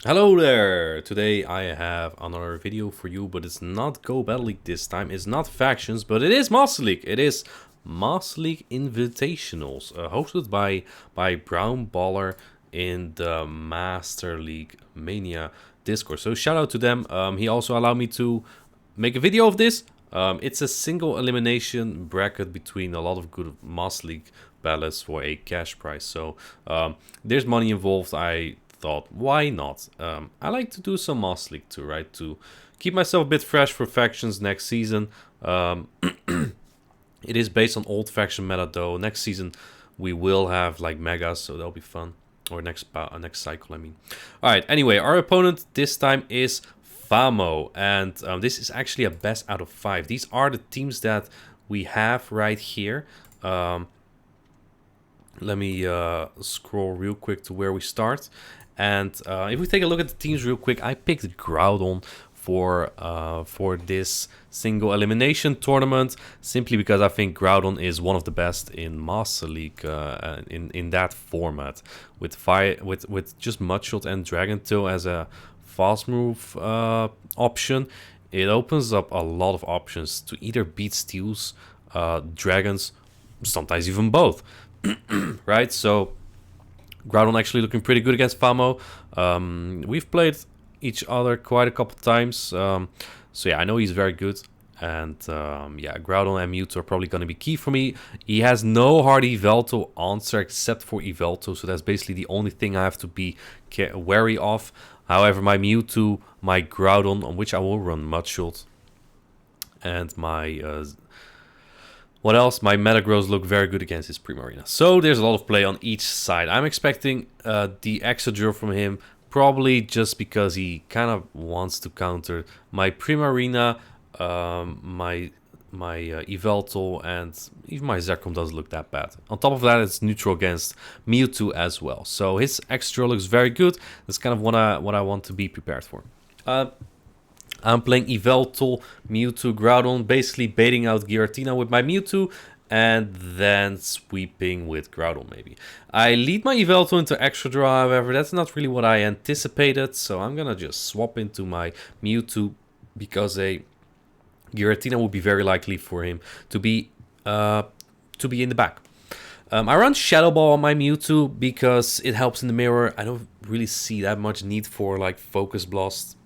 Hello there! Today I have another video for you, but it's not Go Battle League this time. It's not factions, but it is Master League. It is Master League Invitationals, hosted by Brown Baller in the Master League Mania Discord. So shout out to them. He also allowed me to make a video of this. It's a single elimination bracket between a lot of good Master League battles for a cash prize. So there's money involved. I thought, why not? I like to do some Master League too, right? To keep myself a bit fresh for factions next season. It is based on old faction meta though. Next season we will have like megas, so that'll be fun. Or next cycle, I mean. All right. Anyway, our opponent this time is Famo, and this is actually a best out of 5. These are the teams that we have right here. Let me scroll real quick to where we start. And if we take a look at the teams real quick, I picked Groudon for this single elimination tournament simply because I think Groudon is one of the best in Master League in that format with just Mudshot and Dragon Tail as a fast move option. It opens up a lot of options to either beat Steels, Dragons, sometimes even both. Right, so Groudon actually looking pretty good against Famo. We've played each other quite a couple times, so yeah, I know he's very good. And yeah, Groudon and Mewtwo are probably going to be key for me. He has no hard Yveltal answer except for Yveltal, so that's basically the only thing I have to be wary of. However, my Mewtwo, my Groudon, on which I will run Mudshot, and my what else? My Metagross look very good against his Primarina. So there's a lot of play on each side. I'm expecting the Extra from him, probably just because he kind of wants to counter my Primarina, my Yveltal, and even my Zekrom doesn't look that bad. On top of that, it's neutral against Mewtwo as well. So his Extra looks very good. That's kind of what I want to be prepared for. I'm playing Yveltal, Mewtwo, Groudon, basically baiting out Giratina with my Mewtwo, and then sweeping with Groudon maybe. I lead my Yveltal into Extra Draw, however, that's not really what I anticipated, so I'm gonna just swap into my Mewtwo, because a Giratina would be very likely for him to be in the back. I run Shadow Ball on my Mewtwo because it helps in the mirror. I don't really see that much need for like Focus Blast.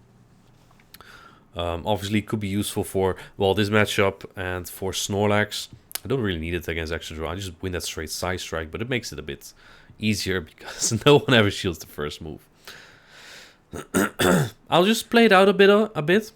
Obviously, it could be useful for, well, this matchup and for Snorlax. I don't really need it against Extra Draw. I just win that straight Side Strike, but it makes it a bit easier because no one ever shields the first move. I'll just play it out a bit.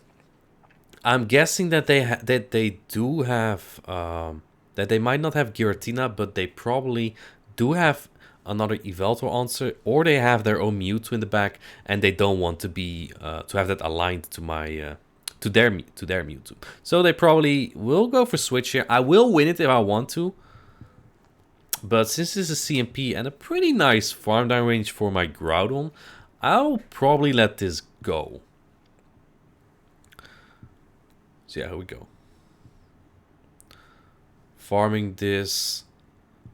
I'm guessing that they do have that they might not have Giratina, but they probably do have another Yveltal answer, or they have their own Mewtwo in the back, and they don't want to be to have that aligned to my to their Mewtwo. So they probably will go for switch here. I will win it if I want to, but since this is CMP and a pretty nice farm down range for my Groudon, I'll probably let this go. So yeah, here we go. Farming this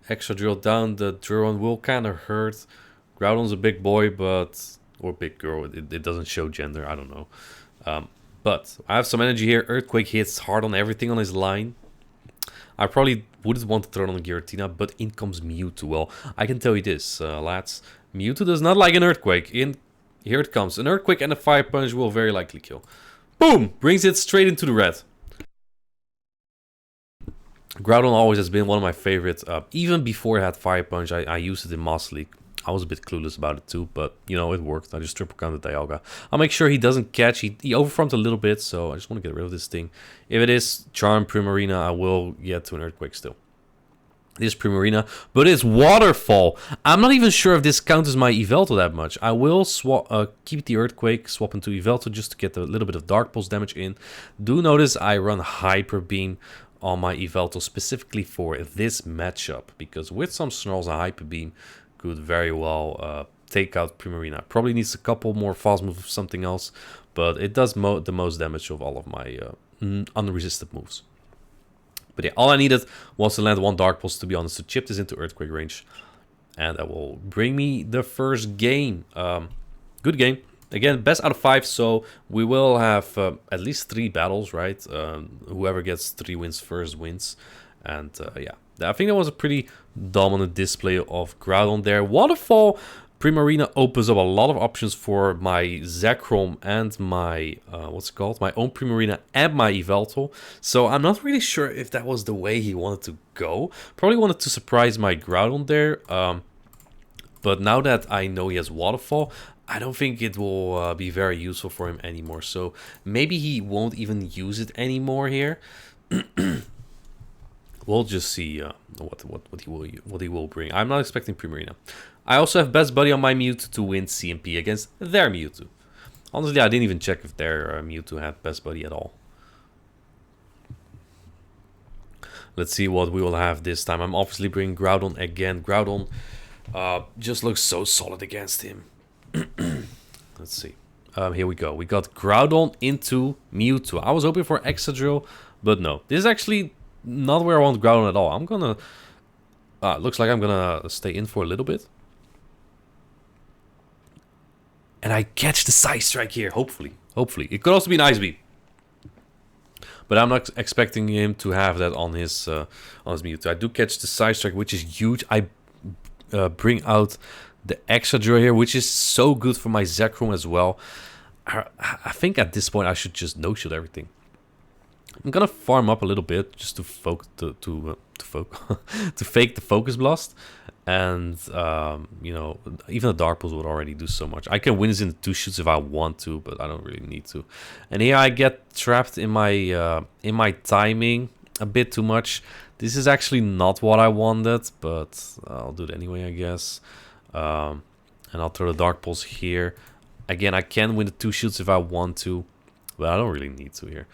Extra Drill down, the drill will kind of hurt. Groudon's a big boy, or big girl, it doesn't show gender, I don't know. But I have some energy here. Earthquake hits hard on everything on his line. I probably wouldn't want to throw it on Giratina, but in comes Mewtwo. Well, I can tell you this, lads. Mewtwo does not like an Earthquake. Here it comes. An Earthquake and a Fire Punch will very likely kill. Boom! Brings it straight into the red. Groudon always has been one of my favorites. Even before I had Fire Punch, I used it in Master League. I was a bit clueless about it too, but you know, it worked. I just triple counted Dialga. I'll make sure he doesn't catch. He overfarmed a little bit, so I just want to get rid of this thing. If it is Charm Primarina, I will get to an Earthquake still. This Primarina, but it's Waterfall. I'm not even sure if this counts as my Yveltal that much. I will keep the Earthquake, swap into Yveltal just to get a little bit of Dark Pulse damage in. Do notice I run Hyper Beam on my Yveltal specifically for this matchup, because with some Snarls, a Hyper Beam could very well take out Primarina. Probably needs a couple more fast moves or something else, but it does the most damage of all of my unresisted moves. But yeah, all I needed was to land one Dark Pulse, to be honest, to chip this into Earthquake range. And that will bring me the first game. Good game. Again, best out of 5, so we will have at least 3 battles, right? Whoever gets 3 wins first wins. And yeah, I think that was a pretty dominant display of Groudon there. Waterfall Primarina opens up a lot of options for my Zekrom and my, what's it called? My own Primarina and my Yveltal. So I'm not really sure if that was the way he wanted to go. Probably wanted to surprise my Groudon there. But now that I know he has Waterfall, I don't think it will be very useful for him anymore. So maybe he won't even use it anymore here. We'll just see what he will bring. I'm not expecting Primarina. I also have Best Buddy on my Mewtwo to win CMP against their Mewtwo. Honestly, I didn't even check if their Mewtwo had Best Buddy at all. Let's see what we will have this time. I'm obviously bringing Groudon again. Groudon just looks so solid against him. Let's see. Here we go. We got Groudon into Mewtwo. I was hoping for Excadrill, but no. This is actually not where I want Groudon at all. I'm gonna... looks like I'm gonna stay in for a little bit. And I catch the Side Strike here, hopefully. Hopefully. It could also be an Ice Beam. But I'm not expecting him to have that on his Mewtwo. I do catch the Side Strike, which is huge. I bring out the Excadrill here, which is so good for my Zekrom as well. I think at this point I should just no-shield everything. I'm gonna farm up a little bit just to to fake the Focus Blast, and you know, even the Dark Pulse would already do so much. I can win this in 2 shoots if I want to, but I don't really need to. And here I get trapped in my timing a bit too much. This is actually not what I wanted, but I'll do it anyway, I guess. And I'll throw the Dark Pulse here. Again, I can win the 2 shoots if I want to, but I don't really need to here.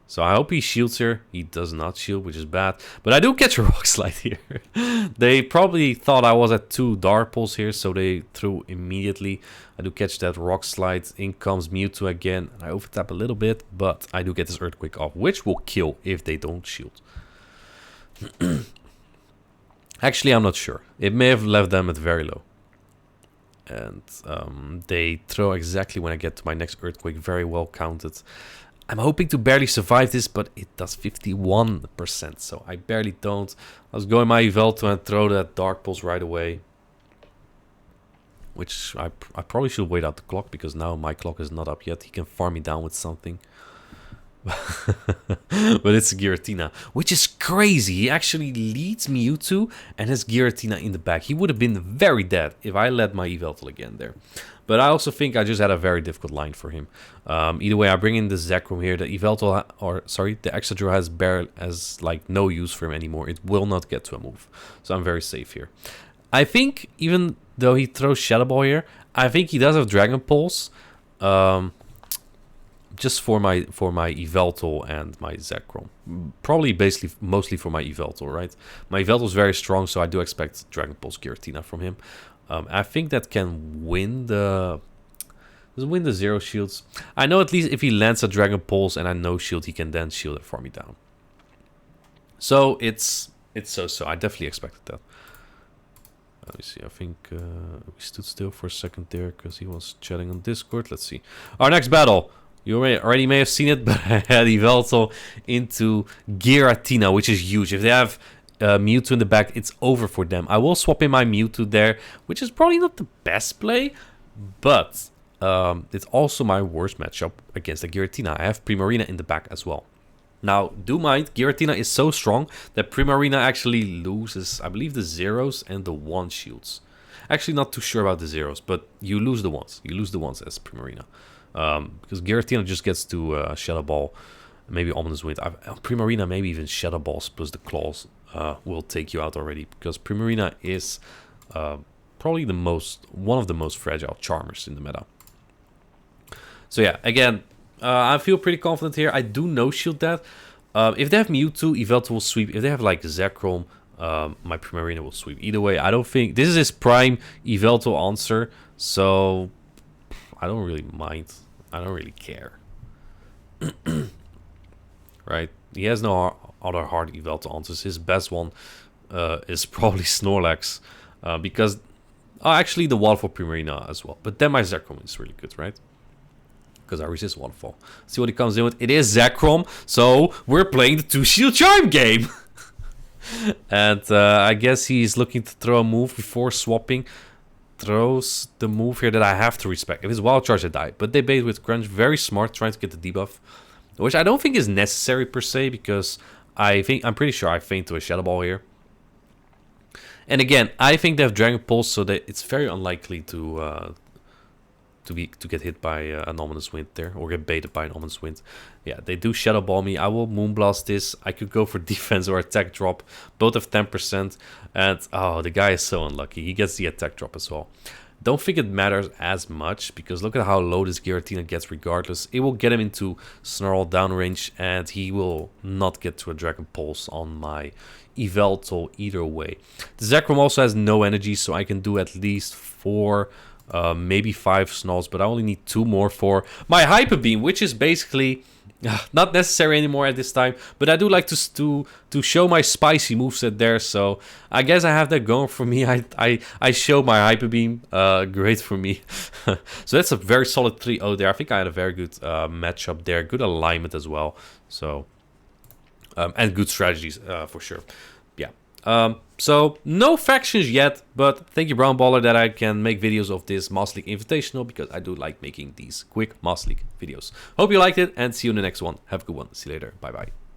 So I hope he shields here. He does not shield, which is bad. But I do catch a Rock Slide here. They probably thought I was at 2 Dark Pulse here, so they threw immediately. I do catch that Rock Slide. In comes Mewtwo again. I overtap a little bit, but I do get this Earthquake off, which will kill if they don't shield. Actually, I'm not sure. It may have left them at very low. And they throw exactly when I get to my next Earthquake. Very well counted. I'm hoping to barely survive this, but it does 51%, so I barely don't. I was going my Yveltal and throw that Dark Pulse right away. Which I probably should wait out the clock, because now my clock is not up yet. He can farm me down with something. But it's Giratina, which is crazy. He actually leads Mewtwo and has Giratina in the back. He would have been very dead if I led my Yveltal again there. But I also think I just had a very difficult line for him. Either way, I bring in the Zekrom here. The Yveltal, the Excadrill has like no use for him anymore. It will not get to a move, so I'm very safe here. I think even though he throws Shadow Ball here, I think he does have Dragon Pulse. Just for my Yveltal and my Zekrom. Probably basically mostly for my Yveltal, right? My Yveltal is very strong, so I do expect Dragon Pulse Giratina from him. I think that can win the 0 shields. I know at least if he lands a Dragon Pulse and I no shield, he can then shield it for me down. So it's so. I definitely expected that. Let me see. I think we stood still for a second there because he was chatting on Discord. Let's see. Our next battle. You already may have seen it, but I had Yveltal into Giratina, which is huge. If they have Mewtwo in the back, it's over for them. I will swap in my Mewtwo there, which is probably not the best play, but it's also my worst matchup against the Giratina. I have Primarina in the back as well. Now, do mind, Giratina is so strong that Primarina actually loses, I believe, the 0s and the 1 shields. Actually, not too sure about the 0s, but you lose the 1s. You lose the 1s as Primarina. Because Giratina just gets to Shadow Ball, maybe Ominous Wind. Primarina, maybe even Shadow Balls plus the Claws will take you out already. Because Primarina is probably one of the most fragile Charmers in the meta. So yeah, again, I feel pretty confident here. I do no-shield that. If they have Mewtwo, Yveltal will sweep. If they have like Zekrom, my Primarina will sweep. Either way, I don't think... This is his prime Yveltal answer, so... I don't really mind. I don't really care. Right? He has no other hard Yveltal answers. His best one is probably Snorlax. Because... actually, the Waterfall Primarina as well. But then my Zekrom is really good, right? because I resist Waterfall. See what he comes in with. It is Zekrom, so we're playing the 2-Shield Charm game. And I guess he's looking to throw a move before swapping. Throws the move here that I have to respect. If it's Wild Charge, I die. But they bait with Crunch. Very smart, trying to get the debuff. Which I don't think is necessary per se, because I'm pretty sure I faint to a Shadow Ball here. And again, I think they have Dragon Pulse, so that it's very unlikely to get hit by an Ominous Wind there, or get baited by an Ominous Wind. Yeah, they do Shadow Ball me. I will Moonblast this. I could go for defense or attack drop. Both have 10%. And, oh, the guy is so unlucky. He gets the attack drop as well. Don't think it matters as much, because look at how low this Giratina gets regardless. It will get him into Snarl downrange, and he will not get to a Dragon Pulse on my Yveltal either way. The Zekrom also has no energy, so I can do at least 4... maybe 5 Snarls, but I only need 2 more for my Hyper Beam, which is basically not necessary anymore at this time. But I do like to show my spicy moveset there, so I guess I have that going for me. I show my Hyper Beam, great for me. So that's a very solid 3-0 there. I think I had a very good matchup there, good alignment as well. So and good strategies for sure. Yeah. So no factions yet, but thank you Brown Baller that I can make videos of this Master League Invitational, because I do like making these quick Master League videos. Hope you liked it, and see you in the next one. Have a good one. See you later. Bye bye.